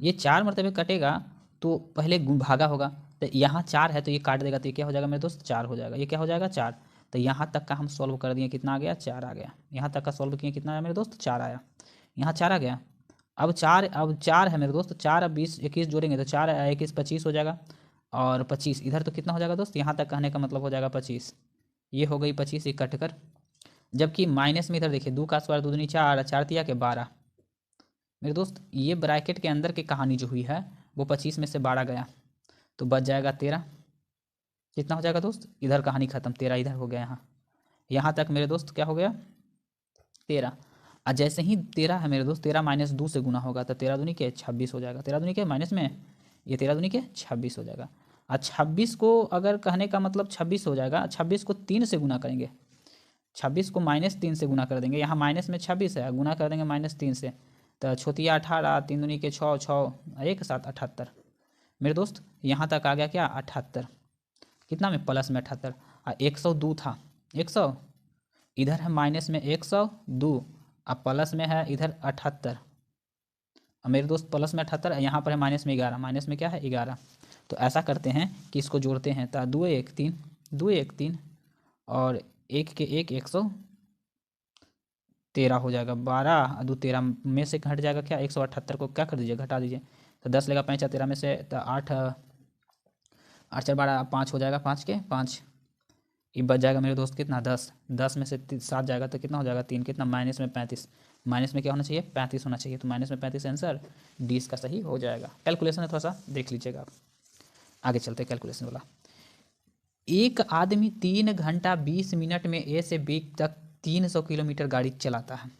S1: ये 4 मरतबे कटेगा तो पहले भागा होगा, तो यहाँ 4 है तो ये काट देगा, तो ये क्या हो जाएगा मेरे दोस्त, 4 हो जाएगा। ये क्या हो जाएगा, 4। तो यहाँ तक का हम सॉल्व कर दिए, कितना आ गया, 4 आ गया। यहाँ तक का सॉल्व किए, कितना आया मेरे दोस्त, 4 आया। यहाँ 4 आ गया। अब चार है मेरे दोस्त, 4 अब 20 21 जोड़ेंगे तो 4 21 25 हो जाएगा। और 25 इधर तो कितना हो जाएगा दोस्त, यहाँ तक कहने का मतलब हो जाएगा 25। ये हो गई 25, ये कट कर। जबकि माइनस में इधर देखिए, 2 का स्क्वायर 2 दूनी 4, 4 तिया के 12। मेरे दोस्त ये ब्रैकेट के अंदर की कहानी जो हुई है वो 25 में से 12 गया तो बच जाएगा 13। कितना हो जाएगा दोस्त, इधर कहानी खत्म, 13 इधर हो गया। यहाँ तक मेरे दोस्त क्या हो गया, 13। और जैसे ही 13 है मेरे दोस्त, 13 माइनस 2 से गुना होगा तो 13 दूनी के 26 हो जाएगा। 13 दूनी के माइनस में ये 13 दूनी के 26 हो जाएगा। और 26 को अगर कहने का मतलब 26 हो जाएगा, 26 को 3 से गुना करेंगे, 26 को -3 से गुना कर देंगे। यहाँ माइनस में 26 है, गुना कर देंगे -3 से, तो छोटिया 18, 3 दूनी के 6, 6 एक साथ 78। मेरे दोस्त यहाँ तक आ गया क्या, 78। कितना में, प्लस में 78। और 102 था, 100 इधर है माइनस में 102, अब प्लस में है इधर 78। अब मेरे दोस्त प्लस में 78, यहाँ पर है माइनस में 11, माइनस में क्या है 11। तो ऐसा करते हैं कि इसको जोड़ते हैं, तो 2 1 3, 2 1 3 और 1 के 1 113 हो जाएगा। 12 2 13 में से घट जाएगा क्या, 178 को क्या कर दीजिए, घटा दीजिए। तो 10 लेगा 5 13 में से, तो 8 8 4 12 5 हो जाएगा, 5 के 5। ये बच जाएगा मेरे दोस्त कितना, 10। 10 में से 7 जाएगा तो कितना हो जाएगा, 3, कितना माइनस में 35। माइनस में क्या होना चाहिए, 35 होना चाहिए, तो माइनस में 35 आंसर डी इसका सही हो जाएगा। कैलकुलेशन है, थोड़ा सा देख लीजिएगा आप। आगे चलते हैं कैलकुलेशन वाला। एक आदमी 3 घंटा 20 मिनट में ए से बी तक 300 किलोमीटर गाड़ी चलाता है।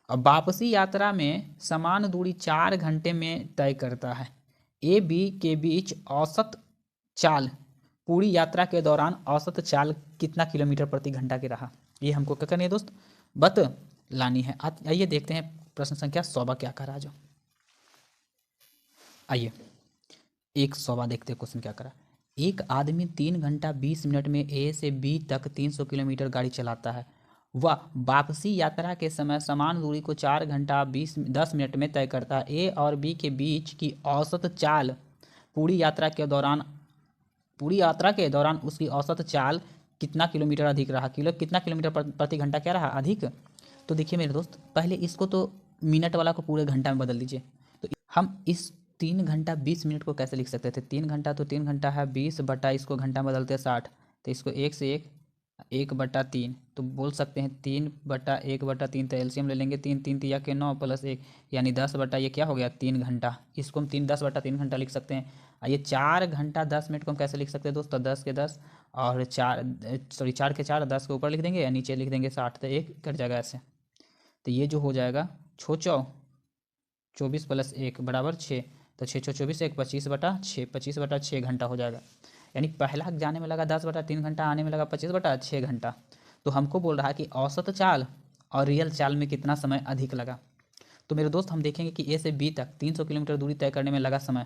S1: अब वापसी यात्रा में समान दूरी 4 घंटे में तय करता है। ए बी के बीच औसत चाल पूरी यात्रा के दौरान औसत चाल कितना किलोमीटर प्रति घंटा की रहा, ये हमको क्या करनी है दोस्त, बत लानी है। आइए देखते हैं प्रश्न संख्या 100 क्या करा जो। आइए 100 देखते हैं क्वेश्चन क्या करा। एक आदमी 3 घंटा 20 मिनट में ए से बी तक 300 किलोमीटर गाड़ी चलाता है। वह वापसी यात्रा के समय समान दूरी को 4 घंटा 10 मिनट में तय करता है। ए और बी के बीच की औसत चाल पूरी यात्रा के दौरान उसकी औसत चाल कितना किलोमीटर अधिक रहा, कितना किलोमीटर प्रति घंटा क्या रहा, अधिक। तो देखिए मेरे दोस्त, पहले इसको तो मिनट वाला को पूरे घंटा में बदल दीजिए। तो हम इस 3 घंटा 20 मिनट को कैसे लिख सकते थे, 3 घंटा तो 3 घंटा है 20 बटा इसको घंटा में बदलते हैं 60, तो इसको 1 से 1/3 तो बोल सकते हैं 3/1/3। तो एलसीएम ले लेंगे, 3 3 तिया के 9 प्लस 1 यानी 10 बटा ये क्या हो गया 3 घंटा। इसको हम 10/3 घंटा लिख सकते हैं। और ये 4 घंटा 10 मिनट को हम कैसे लिख सकते हैं दोस्तों, 10 के 10 और 4 के 4, 10 के ऊपर लिख देंगे या नीचे लिख देंगे 60, तो 1 कट जाएगा ऐसे। तो ये जो हो जाएगा 24 प्लस 1 बराबर 6, तो 6 24 1 25/6, 25/6 घंटा हो जाएगा। यानी पहला जाने में लगा 10/3 घंटा, आने में लगा 25/6 घंटा। तो हमको बोल रहा है कि औसत चाल और रियल चाल में कितना समय अधिक लगा। तो मेरे दोस्त हम देखेंगे कि ए से बी तक 300 किलोमीटर दूरी तय करने में लगा समय,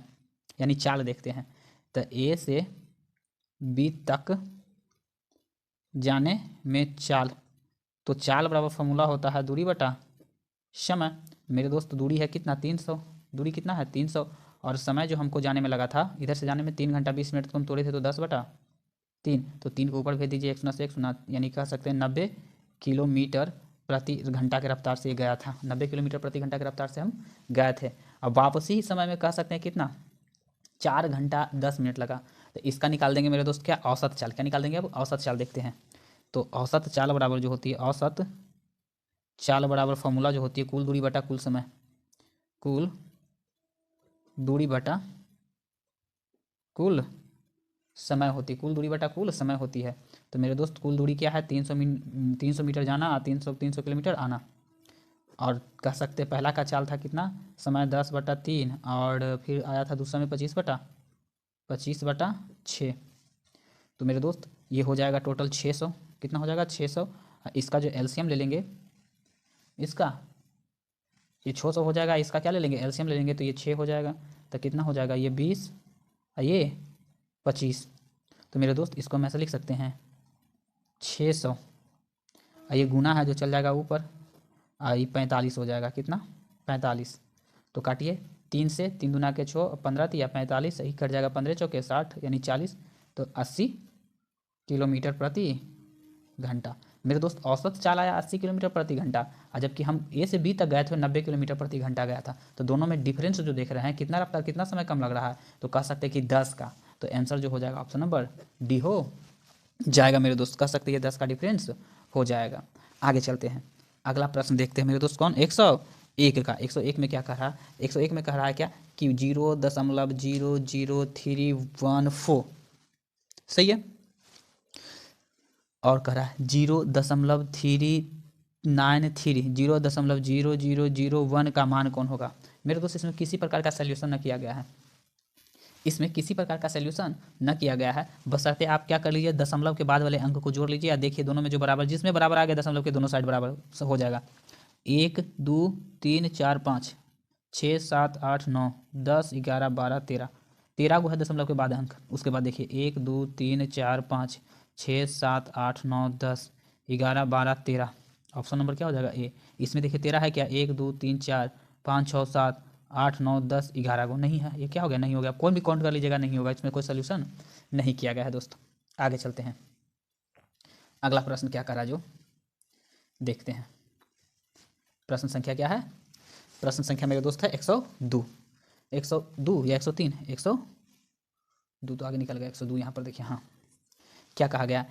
S1: यानी चाल देखते हैं। तो ए से बी तक जाने में चाल, तो चाल बराबर फॉर्मूला होता है दूरी बटा समय। मेरे दोस्त दूरी है कितना 300, दूरी कितना है 300, और समय जो हमको जाने में लगा था इधर से जाने में 3 घंटा 20 मिनट को हम तोड़े थे, तो 10/3, तो 3 को ऊपर भेज दीजिए, 1/1 यानी कह सकते हैं 90 किलोमीटर प्रति घंटा के रफ्तार से गया था। 90 किलोमीटर प्रति घंटा के रफ्तार से हम गए थे। अब वापसी समय में कह सकते हैं कितना, 4 घंटा 10 मिनट लगा। तो इसका निकाल देंगे मेरे दोस्त क्या, औसत चाल। क्या निकाल देंगे, अब औसत चाल देखते हैं। तो औसत चाल बराबर जो होती है, औसत चाल बराबर फॉर्मूला जो होती है कुल दूरी बटा कुल समय, कुल दूरी बटा कुल समय होती है, कुल दूरी बटा कुल समय होती है। तो मेरे दोस्त कुल दूरी क्या है, 300 मीटर जाना, 300 किलोमीटर आना। और कह सकते हैं पहला का चाल था कितना, समय 10/3, और फिर आया था दूसरा में 25/6। तो मेरे दोस्त ये हो जाएगा टोटल 600, कितना हो जाएगा 600। इसका जो एलसीएम ले लेंगे, इसका ये 600 हो जाएगा, इसका क्या ले लेंगे एलसीएम ले लेंगे, तो ये 6 हो जाएगा। तो कितना हो जाएगा, ये 20 और ये 25। तो मेरे दोस्त इसको हम ऐसे लिख सकते हैं 600, और ये गुना है जो चल जाएगा ऊपर, आई 45 हो जाएगा, कितना 45। तो काटिए, 3 से 3 दूना के 6, 15 या 45 सही कट जाएगा, 15 चौके 60 यानी 40, तो 80 किलोमीटर प्रति घंटा। मेरे दोस्त औसत चाल आया 80 किलोमीटर प्रति घंटा, और जबकि हम ए से बी तक गए थे 90 किलोमीटर प्रति घंटा गया था। तो दोनों में डिफरेंस जो देख रहे हैं, कितना रफ्तार कितना समय कम लग रहा है, तो कह सकते हैं कि 10 का। तो आंसर जो हो जाएगा ऑप्शन नंबर डी हो जाएगा मेरे दोस्त, कह सकते हैं 10 का डिफरेंस हो जाएगा। आगे चलते हैं, अगला प्रश्न देखते हैं मेरे दोस्त, कौन 101 का। 101 में क्या कह रहा है, 101 में कह रहा है क्या कि 0.00314 सही है, और कह रहा है 0.393 0.00001 का मान कौन होगा। मेरे दोस्त इसमें किसी प्रकार का सोल्यूशन न किया गया है, इसमें किसी प्रकार का सोल्यूशन न किया गया है, बशर्ते आप क्या कर लीजिए, दशमलव के बाद वाले अंक को जोड़ लीजिए, या देखिए दोनों में जो बराबर, जिसमें बराबर आ गया दशमलव के दोनों साइड बराबर हो जाएगा। 1 2 3 4 5 6 7 8 9 10 11 12 13, 13 को है दशमलव के बाद अंक। उसके बाद देखिए 1 2 3 4 5 6 7 8 9 10 11 12 13, ऑप्शन नंबर क्या हो जाएगा ए। इसमें देखिए 13 है क्या, 1 2 3 4 5 6 7 8 9 10 11 को नहीं है, ये क्या हो गया, नहीं हो गया, कोई भी काउंट कर लीजिएगा, नहीं होगा, इसमें कोई सोल्यूशन नहीं किया गया है दोस्तों। आगे चलते हैं, अगला प्रश्न क्या करा जो देखते हैं। प्रश्न संख्या क्या है, प्रश्न संख्या मेरे दोस्त है 102, 102 या 103, 102 तो आगे निकल गया, 102 यहाँ पर देखिए। हाँ, क्या कहा गया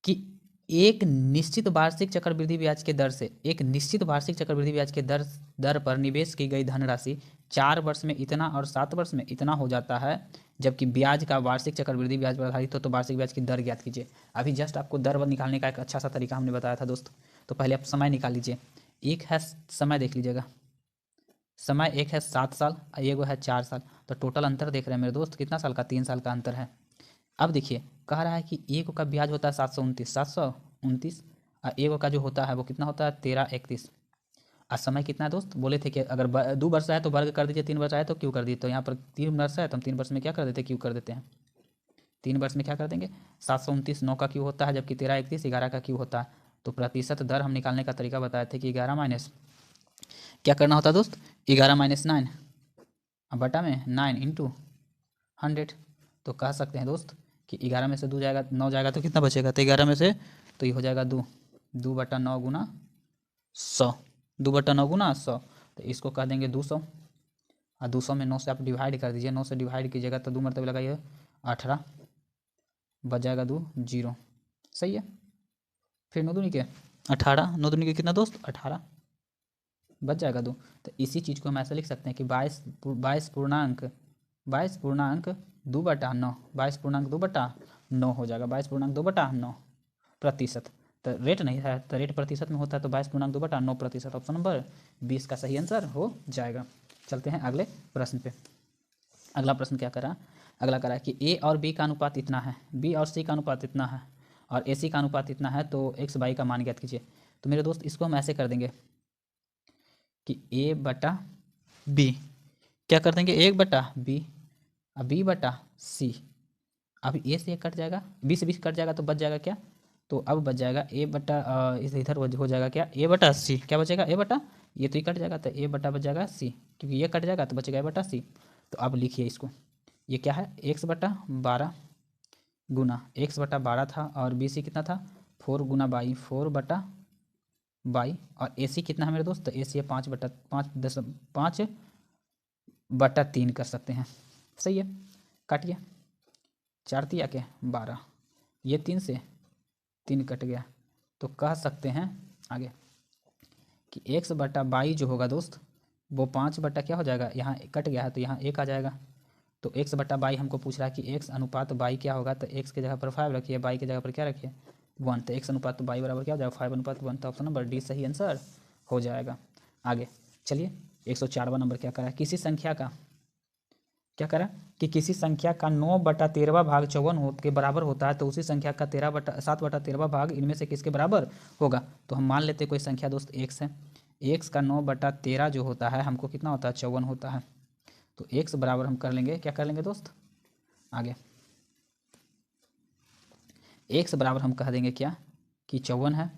S1: कि एक निश्चित वार्षिक चक्रवृद्धि ब्याज के दर से, एक निश्चित वार्षिक चक्रवृद्धि ब्याज के दर पर निवेश की गई धनराशि 4 वर्ष में इतना और 7 वर्ष में इतना हो जाता है, जबकि ब्याज का वार्षिक चक्रवृद्धि ब्याज पर आधारित हो तो वार्षिक ब्याज की दर ज्ञात कीजिए। अभी जस्ट आपको दर निकालने का एक अच्छा सा तरीका हमने बताया था दोस्त। तो पहले आप समय निकाल लीजिए, एक है समय देख लीजिएगा, समय एक है 7 साल और एक है 4 साल, तो टोटल अंतर देख रहे हैं मेरे दोस्त, कितना साल का, 3 साल का अंतर है। अब देखिए कह रहा है कि एक का ब्याज होता है 729, और एक का जो होता है वो कितना होता है 1331। और समय कितना है दोस्त, बोले थे कि अगर 2 वर्ष है तो वर्ग कर दीजिए, 3 वर्ष आए तो क्यों कर दीजिए, तो यहाँ पर 3 वर्ष है तो हम 3 वर्ष में क्या कर देते, क्यों कर देते हैं, 3 वर्ष में क्या कर देंगे, 729 9 का क्यों होता है, जबकि 1331 11 का क्यों होता है। तो प्रतिशत दर हम निकालने का तरीका बताए थे कि 11 माइनस क्या करना होता है दोस्त, 11 माइनस 9 बटा में 9 इंटू 100। तो कह सकते हैं दोस्त कि 11 में से 2 जाएगा, 9 जाएगा तो कितना बचेगा, तो 11 में से तो ये हो जाएगा 2 बटा 9 गुना 100, 2 बटा 9 गुना 100, तो इसको कह देंगे 200, और 200 में 9 से आप डिवाइड कर दीजिए, 9 से डिवाइड कीजिएगा तो 2 मरतबे लगाइए 18, बच जाएगा 2 0, सही है। फिर 9 दूनी के 18, 9 दूनी के कितना दोस्त 18, बच जाएगा 2। तो इसी चीज़ को हम ऐसे लिख सकते हैं कि 22 पूर्णांक 2 बटा 9, 22 पूर्णांक 2 बटा 9 हो जाएगा, 22 पूर्णांक 2 बटा 9 प्रतिशत। तो रेट नहीं है, तो रेट प्रतिशत में होता है, तो 22 पूर्णांक 2 बटा 9 प्रतिशत, ऑप्शन नंबर 20 का सही आंसर हो जाएगा। चलते हैं अगले प्रश्न पे। अगला प्रश्न क्या करा, अगला करा कि ए और बी का अनुपात इतना है, बी और सी का अनुपात इतना है, और ए सी का अनुपात इतना है, तो एक्स बाई का मान ज्ञात कीजिए। तो मेरे दोस्त इसको हम ऐसे कर देंगे कि ए बटा बी, क्या कर देंगे 1 बटा बी, अब बी बटा सी। अब ए से कट जाएगा, बी से बी कट जाएगा तो बच जाएगा क्या, तो अब बच जाएगा ए बटा इस इधर हो जाएगा क्या, ए बटा सी, क्या बचेगा ए बटा, ये तो ही कट जाएगा तो ए बटा बच जाएगा सी, क्योंकि ये कट जाएगा तो बचेगा ए बटा सी। तो अब लिखिए इसको, ये क्या है एक्स बटा 12 गुना एक्स बटा 12 था, और बी सी कितना था 4 गुना बाई 4 बटा बाई, और ए सी कितना है मेरे दोस्त, तो ए सी है 5 बटा 3 कर सकते हैं, सही है। काटिए, 4 तिया के 12, ये 3 से 3 कट गया, तो कह सकते हैं आगे कि एक्स बटा बाई जो होगा दोस्त वो 5 बटा क्या हो जाएगा, यहाँ कट गया है तो यहाँ 1 आ जाएगा। तो एक्स बटा बाई हमको पूछ रहा है कि एक्स अनुपात बाई क्या होगा, तो एक्स की जगह पर 5 रखिए, बाई की जगह पर क्या रखिए 1, तो एक्स अनुपात तो बाई बराबर क्या हो जाएगा 5 अनुपात 1, तो ऑप्शन नंबर डी सही आंसर हो जाएगा। आगे चलिए 104वां नंबर क्या करा, किसी संख्या का क्या करा कि किसी संख्या का 9 बटा 13वां भाग 54 के बराबर होता है, तो उसी संख्या का 7 बटा 13वां भाग इनमें से किसके बराबर होगा। तो हम मान लेते कोई संख्या दोस्त एक्स है, एक्स का 9 बटा 13 जो होता है हमको कितना होता है 54 होता है, तो एक्स बराबर हम कर लेंगे, क्या कर लेंगे दोस्त आगे, एक्स बराबर हम कह देंगे क्या कि 54 है,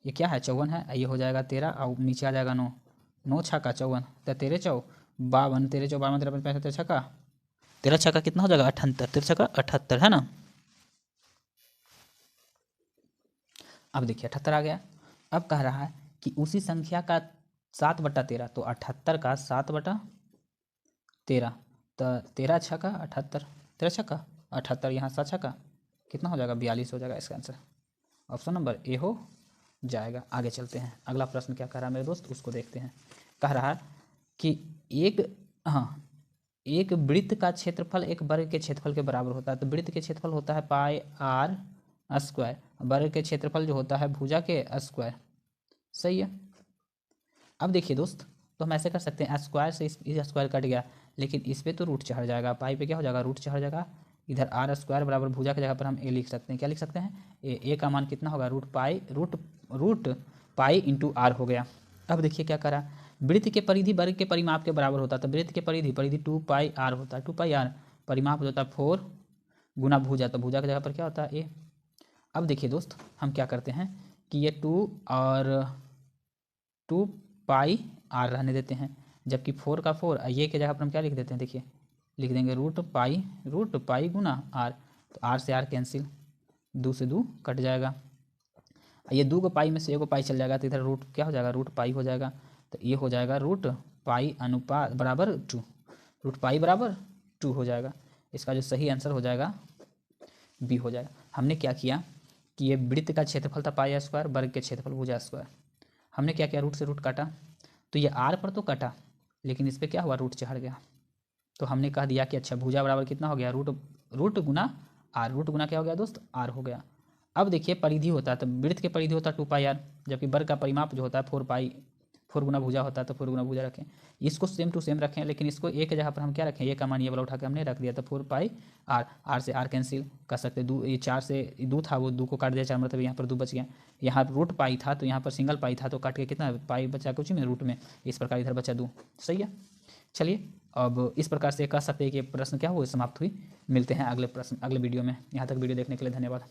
S1: ये क्या है 54 है, ये हो जाएगा 13 और नीचे आ जाएगा 9, 9 छक्का 54, तो 13 चौ 52, 13 चौ 52, 53 65 छक्का, 13 छक्का कितना हो जाएगा 78, 13 छक्का 78 है ना। अब देखिए 78 आ गया। अब कह रहा है कि उसी संख्या का 7/13, तो 78 का 7/13, तो 13 छक्का 78, 13 छक्का 78, यहाँ 7 छक्का कितना हो जाएगा 42 हो जाएगा इसका आंसर। ऑप्शन नंबर ए हो जाएगा। आगे चलते हैं, अगला प्रश्न क्या कह रहा है मेरे दोस्त, उसको देखते हैं। कह रहा है कि एक वृत्त का क्षेत्रफल एक वर्ग के क्षेत्रफल के बराबर होता है। तो वृत्त के क्षेत्रफल होता है पाई आर स्क्वायर, वर्ग के क्षेत्रफल जो होता है भुजा के स्क्वायर। सही है। अब देखिए दोस्त, तो हम ऐसे कर सकते हैं, स्क्वायर से इस स्क्वायर कट गया, लेकिन इस पर तो रूट चढ़ जाएगा, पाई पे क्या हो जाएगा रूट चढ़ जाएगा। इधर आर स्क्वायर बराबर भुजा की जगह पर हम ए लिख सकते हैं। क्या लिख सकते हैं, ए का मान कितना होगा रूट पाई इंटू आर हो गया। अब देखिए क्या करा, वृत्त के परिधि वर्ग के परिमाप के बराबर होता है। तो वृत्त के परिधि 2 पाई आर होता है, 2 पाई आर, परिमाप होता है 4 गुना भुजा, तो भुजा की जगह पर क्या होता है ए। अब देखिए दोस्त, हम क्या करते हैं कि ये 2 और 2 पाई आर रहने देते हैं, जबकि 4 का 4, ये के जगह पर हम क्या लिख देते हैं, देखिए लिख देंगे रूट पाई गुना आर, तो आर से आर कैंसिल, 2 से 2 कट जाएगा। ये 2 को पाई में से 1 को पाई चल जाएगा, तो इधर रूट क्या हो जाएगा रूट पाई हो जाएगा, तो ये हो जाएगा रूट पाई अनुपात बराबर 2, रूट पाई बराबर 2 हो जाएगा। इसका जो सही आंसर हो जाएगा बी हो जाएगा। हमने क्या किया कि ये वृत्त का क्षेत्रफल था पाई स्क्वायर, वर्ग के क्षेत्रफल भुजा स्क्वायर, हमने क्या किया रूट से रूट काटा, तो ये आर पर तो कटा, लेकिन इस पर क्या हुआ रूट चढ़ गया। तो हमने कह दिया कि अच्छा भुजा बराबर कितना हो गया रूट गुना आर, रूट गुना क्या हो गया दोस्त आर हो गया। अब देखिए परिधि होता है, तो वृत्त के परिधि होता है 2 पाई आर, जबकि वर्ग का परिमाप जो होता है 4 गुना भुजा होता है, तो 4 गुना भुजा रखें। इसको सेम टू सेम रखें, लेकिन इसको एक जगह पर हम क्या रखें, ये का मान ये वाला उठा के हमने रख दिया, तो 4 पाई आर, आर से आर कैंसिल कर सकते, ये 4 से 2 था, वो 2 को काट दिया 4, मतलब यहाँ पर 2 बच गया। यहाँ रूट पाई था तो यहाँ पर सिंगल पाई था, तो काट के कितना पाई बचा कुछ में रूट में, इस प्रकार इधर बचा 2। सही है। चलिए अब इस प्रकार से कह सकते हैं कि प्रश्न क्या हुआ समाप्त हुई। मिलते हैं अगले प्रश्न अगले वीडियो में। यहाँ तक वीडियो देखने के लिए धन्यवाद।